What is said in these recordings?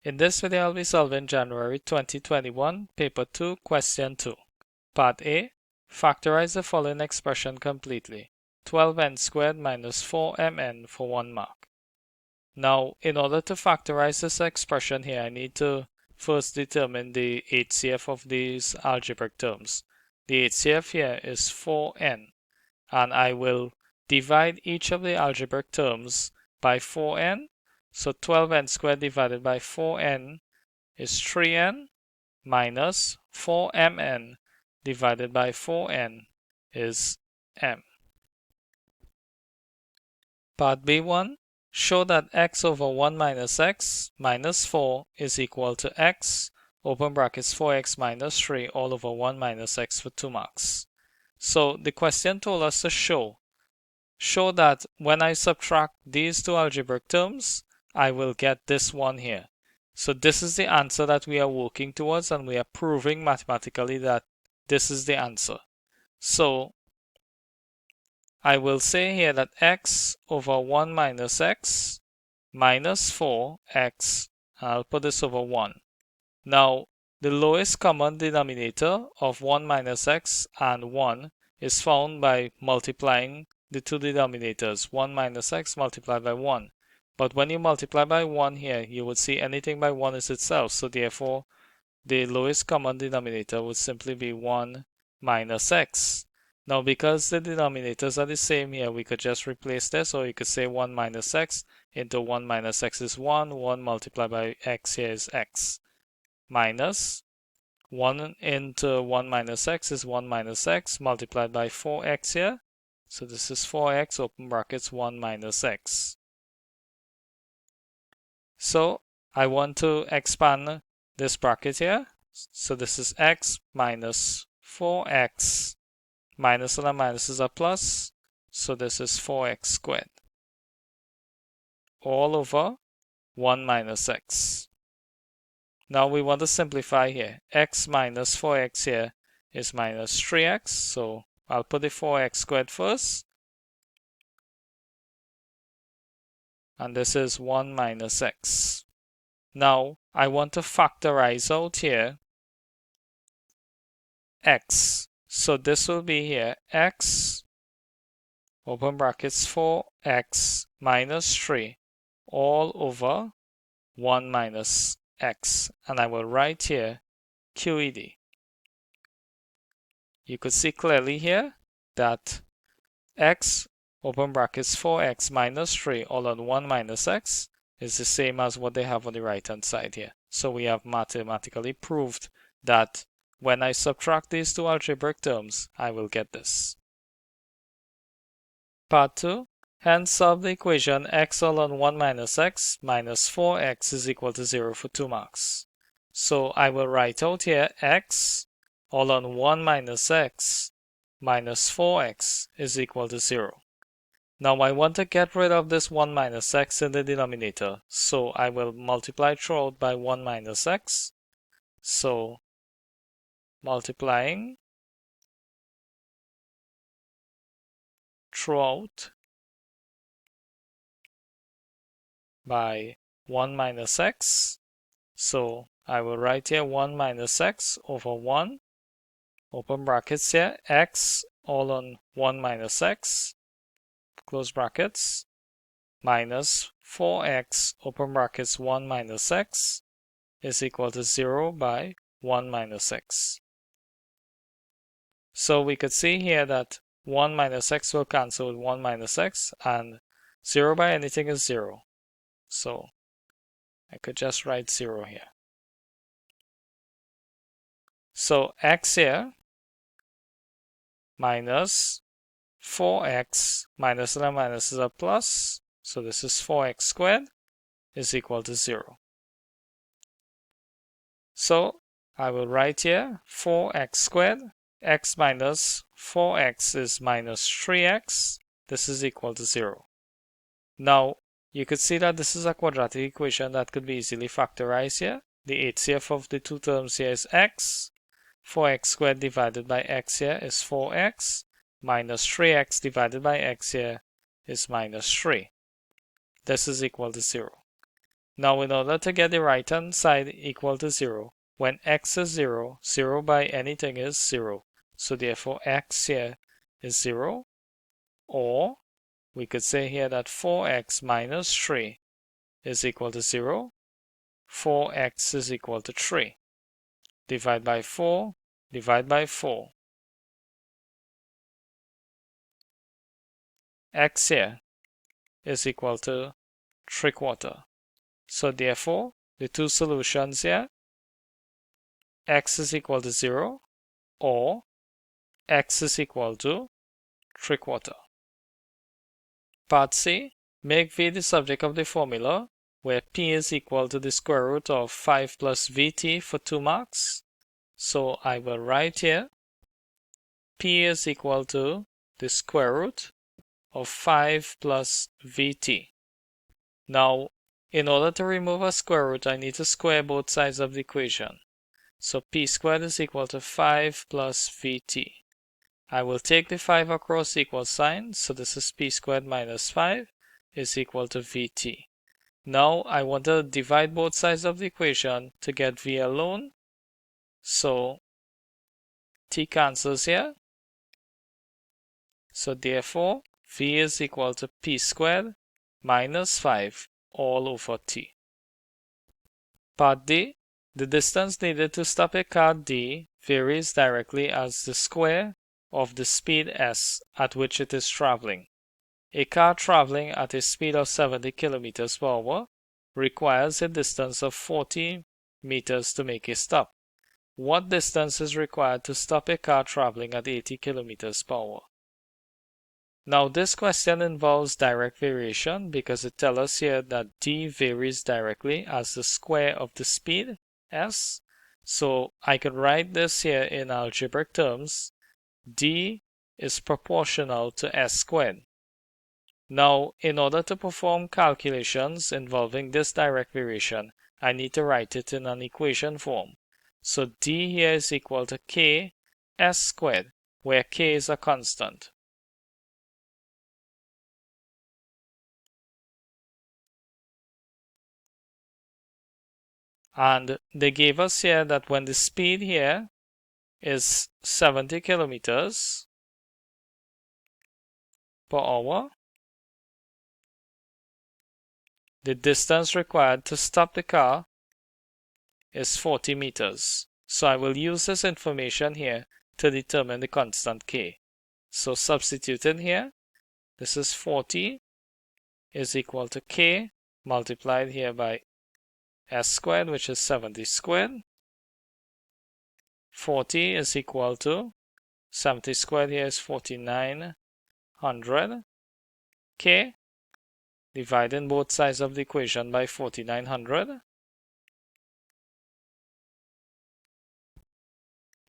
In this video, I'll be solving January 2021, Paper 2, Question 2. Part A. Factorize the following expression completely. 12n squared minus 4mn for 1 mark. Now, in order to factorize this expression here, I need to first determine the HCF of these algebraic terms. The HCF here is 4n, and I will divide each of the algebraic terms by 4n. So 12n squared divided by 4n is 3n minus 4mn divided by 4n is m. Part B1. Show that x over 1 minus x minus 4 is equal to x, open brackets 4x minus 3 all over 1 minus x for 2 marks. So the question told us to show that when I subtract these two algebraic terms, I will get this one here. So this is the answer that we are working towards, and we are proving mathematically that this is the answer. So I will say here that x over 1 minus x minus 4x, I'll put this over 1. Now, the lowest common denominator of 1 minus x and 1 is found by multiplying the two denominators, 1 minus x multiplied by 1. But when you multiply by 1 here, you would see anything by 1 is itself. So therefore, the lowest common denominator would simply be 1 minus x. Now, because the denominators are the same here, we could just replace this, or you could say 1 minus x into 1 minus x is 1. 1 multiplied by x here is x. Minus 1 into 1 minus x is 1 minus x multiplied by 4x here. So this is 4x, open brackets, 1 minus x. So I want to expand this bracket here. So this is x minus 4x. Minus and a minus is a plus. So this is 4x squared. All over 1 minus x. Now we want to simplify here. X minus 4x here is minus 3x. So I'll put the 4x squared first. And this is 1 minus x. Now I want to factorize out here x. So this will be here x, open brackets 4x minus 3 all over 1 minus x. And I will write here QED. You could see clearly here that x, open brackets 4x minus 3 all on 1 minus x is the same as what they have on the right hand side here. So we have mathematically proved that when I subtract these two algebraic terms, I will get this. Part 2. Hence solve the equation x all on 1 minus x minus 4x is equal to 0 for 2 marks. So I will write out here x all on 1 minus x minus 4x is equal to 0. Now I want to get rid of this 1 minus x in the denominator. So I will multiply throughout by 1 minus x. So multiplying throughout by 1 minus x. So I will write here 1 minus x over 1, open brackets here, x all on 1 minus x, close brackets, minus 4x, open brackets 1 minus x is equal to 0 by 1 minus x. So we could see here that 1 minus x will cancel with 1 minus x, and 0 by anything is 0. So I could just write 0 here. So x here minus 4x minus and a minus is a plus. So this is 4x squared is equal to 0. So I will write here 4x squared. X minus 4x is minus 3x. This is equal to 0. Now, you could see that this is a quadratic equation that could be easily factorized here. The HCF of the two terms here is x. 4x squared divided by x here is 4x. Minus 3x divided by x here is minus 3. This is equal to 0. Now in order to get the right hand side equal to 0, when x is 0, 0 by anything is 0. So therefore x here is 0, or we could say here that 4x minus 3 is equal to 0. 4x is equal to 3. Divide by 4, divide by 4. X here is equal to 3/4. So therefore, the two solutions here, x is equal to 0 or x is equal to 3/4. Part C, make V the subject of the formula where P is equal to the square root of 5 plus Vt for 2 marks. So I will write here P is equal to the square root of 5 plus Vt. Now, in order to remove a square root, I need to square both sides of the equation. So P squared is equal to 5 plus Vt. I will take the 5 across the equal sign, so this is P squared minus 5 is equal to Vt. Now I want to divide both sides of the equation to get V alone. So T cancels here. So therefore, V is equal to P squared minus 5 all over T. Part D, the distance needed to stop a car D varies directly as the square of the speed s at which it is traveling. A car traveling at a speed of 70 km per hour requires a distance of 40 meters to make a stop. What distance is required to stop a car traveling at 80 km per hour? Now this question involves direct variation because it tells us here that d varies directly as the square of the speed s. So I could write this here in algebraic terms. D is proportional to s squared. Now, in order to perform calculations involving this direct variation, I need to write it in an equation form. So d here is equal to k s squared, where k is a constant. And they gave us here that when the speed here is 70 kilometers per hour, the distance required to stop the car is 40 meters. So I will use this information here to determine the constant k. So substituting here, this is 40 is equal to k multiplied here by s squared, which is 70 squared. 40 is equal to 70 squared here is 4900 k, dividing both sides of the equation by 4900.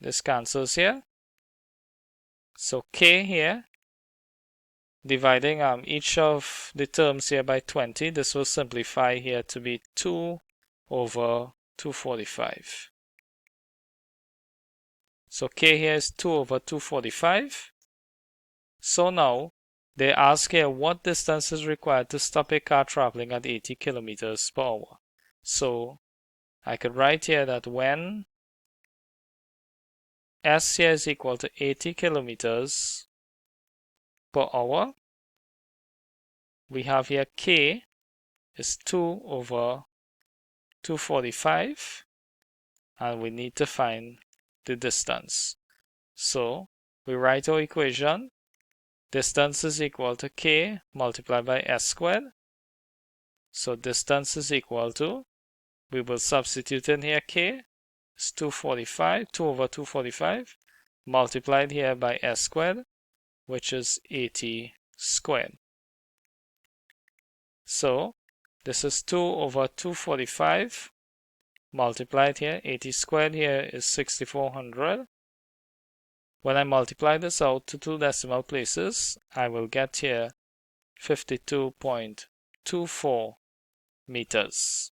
This cancels here. So k here, dividing each of the terms here by 20, this will simplify here to be 2 over 245. So k here is 2 over 245. So now they ask here what distance is required to stop a car traveling at 80 kilometers per hour. So I could write here that when s here is equal to 80 kilometers per hour, we have here k is 2 over 245, and we need to find the distance. So we write our equation. Distance is equal to k multiplied by s squared. So distance is equal to, we will substitute in here k is 245, 2 over 245, multiplied here by s squared, which is 80 squared. So this is 2 over 245 multiplied here, 80 squared here is 6400. When I multiply this out to two decimal places, I will get here 52.24 meters.